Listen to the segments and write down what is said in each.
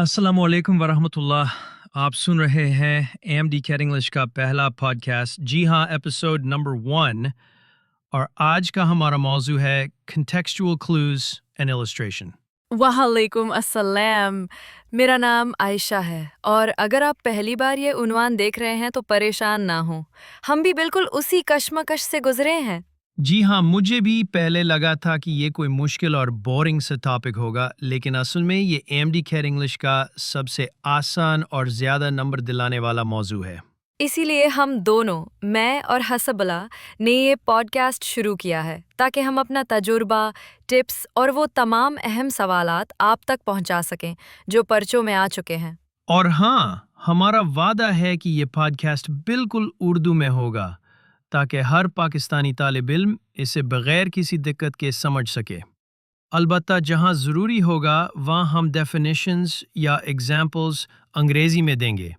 अस्सलाम वालेकुम वरहमतुल्लाह। आप सुन रहे हैं AMD कैट इंग्लिश का पहला पॉडकास्ट। जी हाँ, एपिसोड नंबर 1। और आज का हमारा मौजू है contextual clues and illustration। वालेकुम अस्सलाम। मेरा नाम आयशा है और अगर आप पहली बार ये उन्वान देख रहे हैं तो परेशान ना हो, हम भी बिल्कुल उसी कश्मकश से गुजरे हैं। जी हाँ, मुझे भी पहले लगा था कि ये कोई मुश्किल और बोरिंग सा टॉपिक होगा, लेकिन असल में ये AMD कैट इंग्लिश का सबसे आसान और ज़्यादा नंबर दिलाने वाला मौजू है। इसीलिए हम दोनों, मैं और हसबला, ने ये पॉडकास्ट शुरू किया है ताकि हम अपना तजुर्बा, टिप्स और वो तमाम अहम सवालात आप तक पहुंचा सकें जो पर्चों में आ चुके हैं। और हाँ, हमारा वादा है कि ये पॉडकास्ट बिल्कुल उर्दू में होगा ताकि हर पाकिस्तानी तालिब इल्म इसे बगैर किसी दिक्कत के समझ सके। अलबत्ता जहाँ ज़रूरी होगा वहाँ हम डेफिनेशंस या एग्जाम्पल्स अंग्रेज़ी में देंगे,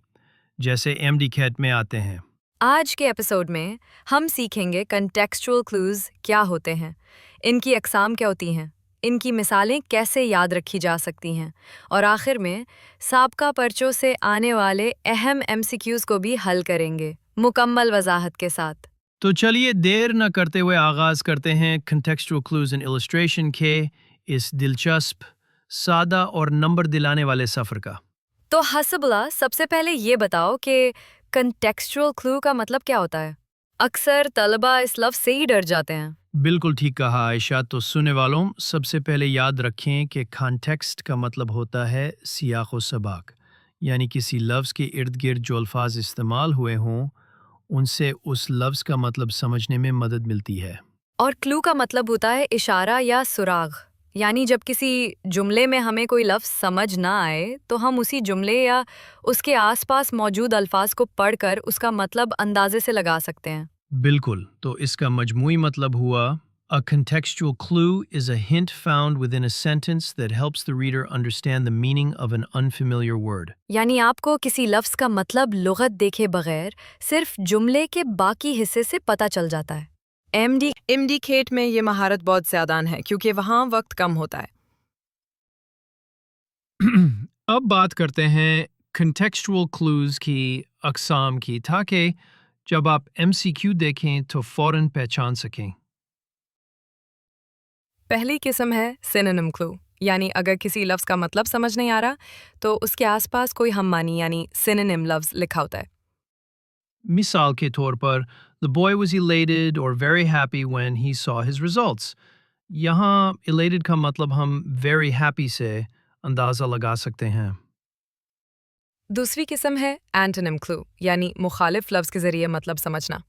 जैसे MD कैट में आते हैं। आज के एपिसोड में हम सीखेंगे कंटेक्सचुअल क्लूज क्या होते हैं, इनकी अक़साम क्या होती हैं, इनकी मिसालें कैसे याद रखी जा सकती हैं और आखिर में साबका पर्चों से आने वाले अहम MCQs को भी हल करेंगे मुकम्मल वजाहत के साथ। तो चलिए देर न करते हुए आगाज़ करते हैं contextual clues and illustration के इस दिलचस्प, सादा और नंबर दिलाने वाले सफ़र का। तो हसबुल्ला, सबसे पहले ये बताओ कि कंटेक्सचुअल क्लू का मतलब क्या होता है। अक्सर तलबा इस लफ्ज़ से ही डर जाते हैं। बिल्कुल ठीक कहा आयशा। तो सुनने वालों, सबसे पहले याद रखें कि कॉन्टेक्स्ट का मतलब होता है सियाक़ व सबाक, यानी किसी लफ्ज़ के इर्द गिर्द जो अल्फाज इस्तेमाल हुए हों उनसे उस लफ्ज़ का मतलब समझने में मदद मिलती है। और क्लू का मतलब होता है इशारा या सुराग, यानी जब किसी जुमले में हमें कोई लफ्ज़ समझ ना आए तो हम उसी जुमले या उसके आसपास मौजूद अल्फाज को पढ़कर उसका मतलब अंदाजे से लगा सकते हैं। बिल्कुल, तो इसका मजमूई मतलब हुआ A contextual clue is a hint found within a sentence that helps the reader understand the meaning of an unfamiliar word। यानी आपको किसी लफ्ज़ का मतलब लुग़त देखे बगैर सिर्फ जुमले के बाकी हिस्से से पता चल जाता है। MD खेट में ये महारत बहुत ज़्यादा है क्योंकि वहाँ वक्त कम होता है। अब बात करते हैं contextual clues की अक़साम की, ताकि जब आप MCQ देखें तो फ़ौरन पहचान सकें। पहली किस्म है सिनोनिम क्लू, यानी अगर किसी लफ्ज़ का मतलब समझ नहीं आ रहा तो उसके आसपास कोई हममानी यानी सिनोनिम लफ्ज़ लिखा होता है। मिसाल के तौर पर The boy was elated or very happy when he saw his results। यहाँ elated का मतलब हम very happy से अंदाज़ा लगा सकते हैं। दूसरी किस्म है एंटोनिम क्लू, यानी मुखालिफ लफ्ज़ के ज़रिए मतलब समझना।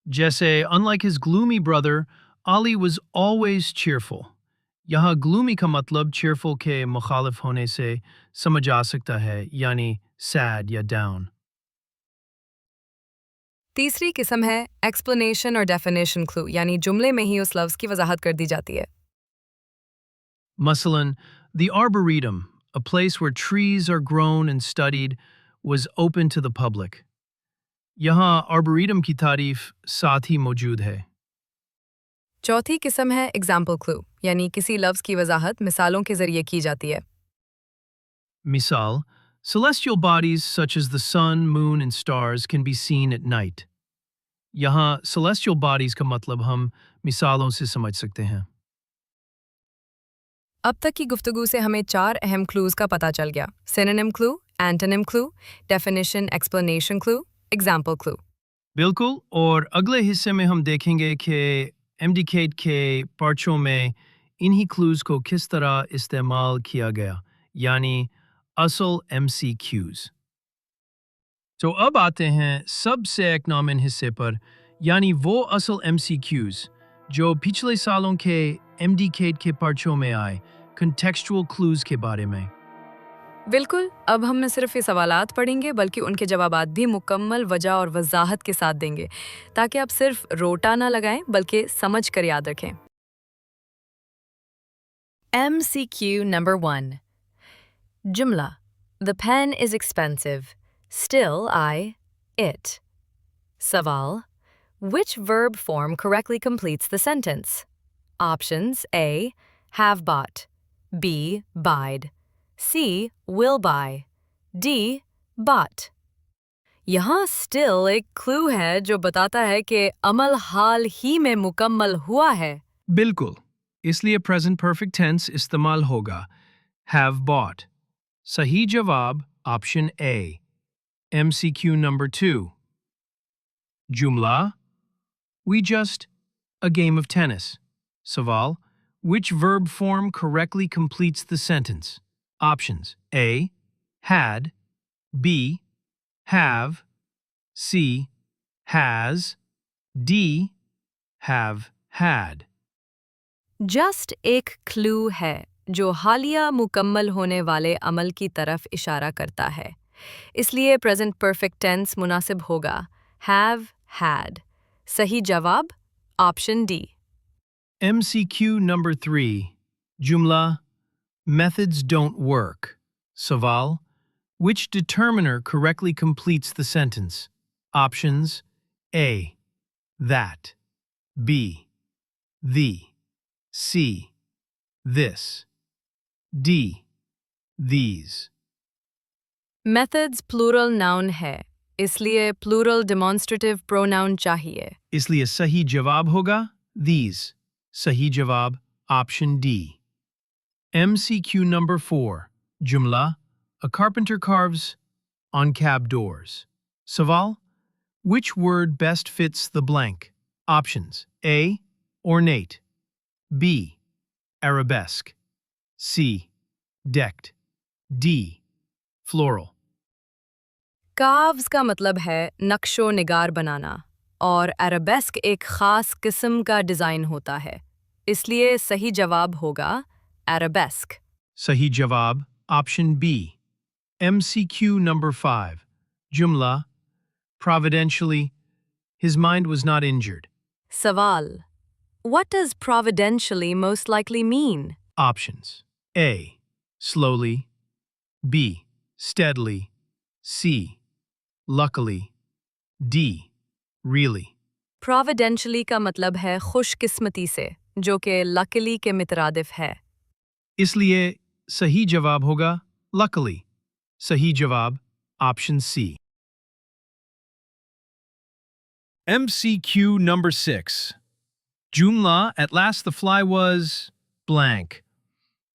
जैसे unlike his gloomy brother, Ali was always cheerful। यहाँ gloomy का मतलब cheerful के मुखालिफ होने से समझ आ सकता है, यानी sad या down। तीसरी किस्म है एक्सप्लेनेशन और डेफिनेशन क्लू, यानी जुमले में ही उस लफ्ज़ की वजाहत कर दी जाती है। Masalan, the Arboretum, a place where trees are grown and studied, was open to the public। यहाँ Arboretum की तारीफ साथ ही मौजूद है। चौथी किस्म है एग्जाम्पल क्लू, यानी किसी लफ्ज़ की वजाहत मिसालों के ज़रिए की जाती है। Misal, celestial bodies such as the sun, moon, and stars can be seen at night। यहाँ celestial bodies का मतलब हम मिसालों से समझ सकते हैं। अब तक की गुफ्तगू से हमें 4 अहम क्लूज़ का पता चल गया: synonym clue, antonym clue, definition explanation clue, example clue. बिल्कुल, और अगले हिस्से में हम देखेंगे कि MD कैट के पर्चों में इन्हीं क्लूज़ को किस तरह इस्तेमाल किया गया, यानी असल MCQs। तो अब आते हैं सबसे इकनॉमिक हिस्से पर, यानी वो असल MCQs जो पिछले सालों के MD कैट के पर्चों में आए, contextual clues के बारे में। बिल्कुल, अब हम न सिर्फ ये सवालात पढ़ेंगे बल्कि उनके जवाबात भी मुकम्मल वजह और वजाहत के साथ देंगे, ताकि आप सिर्फ रोटा ना लगाएं बल्कि समझ कर याद रखें। MCQ number 1. Jumla. The pen is expensive. Still it. Saval. Which verb form correctly completes the sentence? Options: A. Have bought. B. Bide. C. Will buy. D. Bought. यहाँ still एक clue है जो बताता है कि अमल हाल ही में मुकम्मल हुआ है. बिल्कुल. इसलिए present perfect tense इस्तेमाल होगा. Have bought. सही जवाब option A. MCQ number 2. Jumla. We just a game of tennis. Saval. Which verb form correctly completes the sentence? Options. A. Had. B. Have. C. Has. D. Have had. Just एक clue है जो हालिया मुकम्मल होने वाले अमल की तरफ इशारा करता है. इसलिए present perfect tense मुनासिब होगा. Have had. सही जवाब option D. MCQ number 3. Jumla. Methods don't work. Saval. Which determiner correctly completes the sentence? Options. A. That. B. The. C. This. D. These. Methods plural noun है, इसलिए plural demonstrative pronoun चाहिए. इसलिए सही जवाब होगा these. सही जवाब option D. MCQ number 4. Jumla. A carpenter carves on cab doors. Saval. Which word best fits the blank? Options. A. Ornate. B. Arabesque. C. Decked. D. Floral. Carves का मतलब है नक्शो निगार बनाना और arabesque एक खास किस्म का डिज़ाइन होता है. इसलिए सही जवाब होगा arabesque. Sahi jawab, option B. MCQ number 5. Jumla. Providentially, his mind was not injured. सवाल. What does providentially most likely mean? Options. A. Slowly. B. Steadily. C. Luckily. D. Really. Providentially का मतलब है खुशकिस्मती से, जो कि luckily के मितरादिफ है. इसलिए सही जवाब होगा luckily. सही जवाब option C. MCQ number 6. Jumla, at last the fly was blank.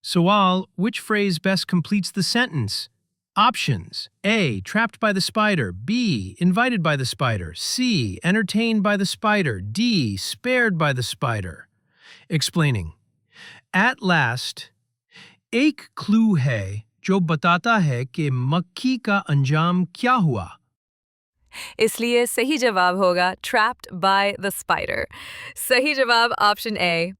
Soal, which phrase best completes the sentence? Options. A. Trapped by the spider. B. Invited by the spider. C. Entertained by the spider. D. Spared by the spider. Explaining. At last, एक clue है जो बताता है कि मक्खी का अंजाम क्या हुआ. इसलिए सही जवाब होगा trapped by the spider. सही जवाब option A.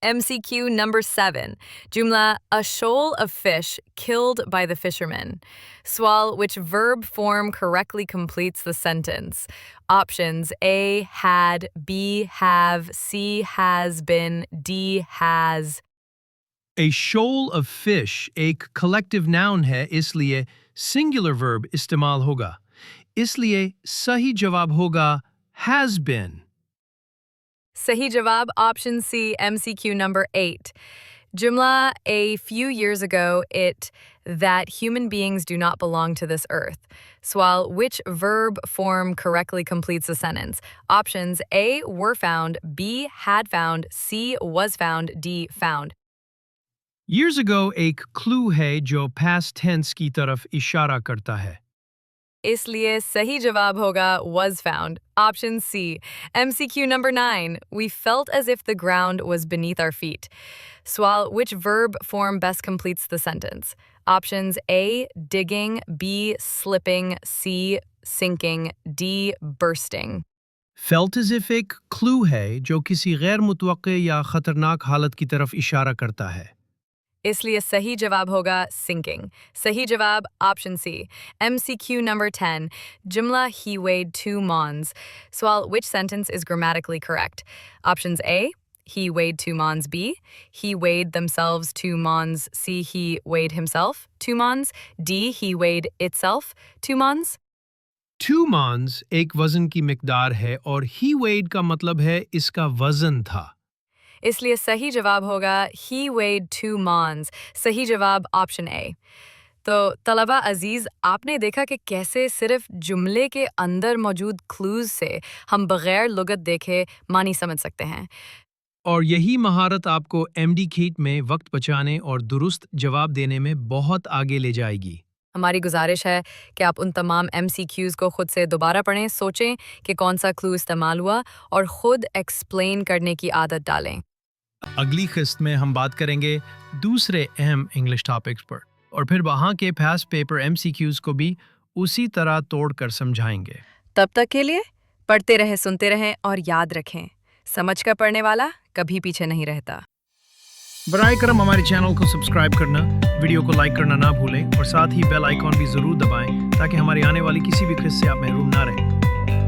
MCQ number 7. Jumla, a shoal of fish killed by the fisherman. Swal, which verb form correctly completes the sentence? Options A. Had. B. Have. C. Has been. D. Has. A shoal of fish एक collective noun है, इसलिए singular verb इस्तेमाल होगा. इसलिए सही जवाब होगा has been. Sahi jawab option C, MCQ number 8. Jumla, a few years ago, that human beings do not belong to this earth. Swal, which verb form correctly completes the sentence? Options A, were found, B, had found, C, was found, D, found. Years ago एक clue है जो past tense की तरफ इशारा करता है. इसलिए सही जवाब होगा was found. Option C. MCQ number 9. We felt as if the ground was beneath our feet. Swal, which verb form best completes the sentence? Options A. Digging. B. Slipping. C. Sinking. D. Bursting. Felt as if एक clue है जो किसी गैर मुतवक्के या खतरनाक हालत की तरफ इशारा करता है. इसलिए सही जवाब होगा sinking. सही जवाब option C. MCQ number 10. Jumla, he weighed 2 mons. Swal, which sentence is grammatically correct? Options A. He weighed 2 mons. B. He weighed themselves 2 mons. C. He weighed himself 2 mons. D. He weighed itself 2 mons. 2 mons एक वजन की मिकदार है और he weighed का मतलब है इसका वजन था. اس لیے صحیح جواب ہوگا he weighed 2 mons. صحیح جواب آپشن اے. تو طلبہ عزیز، آپ نے دیکھا کہ کیسے صرف جملے کے اندر موجود کلوز سے ہم بغیر لغت دیکھے معنی سمجھ سکتے ہیں. اور یہی مہارت آپ کو MD-CAT میں وقت بچانے اور درست جواب دینے میں بہت آگے لے جائے گی. ہماری گزارش ہے کہ آپ ان تمام MCQs کو خود سے دوبارہ پڑھیں، سوچیں کہ کون سا کلو استعمال ہوا اور خود ایکسپلین کرنے کی عادت ڈالیں. اگلی قسط میں ہم بات کریں گے دوسرے اہم انگلش ٹاپکس پر، اور پھر وہاں کے پاس پیپر MCQs کو بھی اسی طرح توڑ کر سمجھائیں گے. تب تک کے لیے پڑھتے رہیں، سنتے رہیں اور یاد رکھیں، سمجھ کر پڑھنے والا کبھی پیچھے نہیں رہتا. برائے کرم ہمارے چینل کو سبسکرائب کرنا، ویڈیو کو لائک کرنا نہ بھولیں، اور ساتھ ہی بیل آئیکن بھی ضرور دبائیں تاکہ ہماری آنے والی کسی بھی قسط سے آپ محروم نہ رہیں.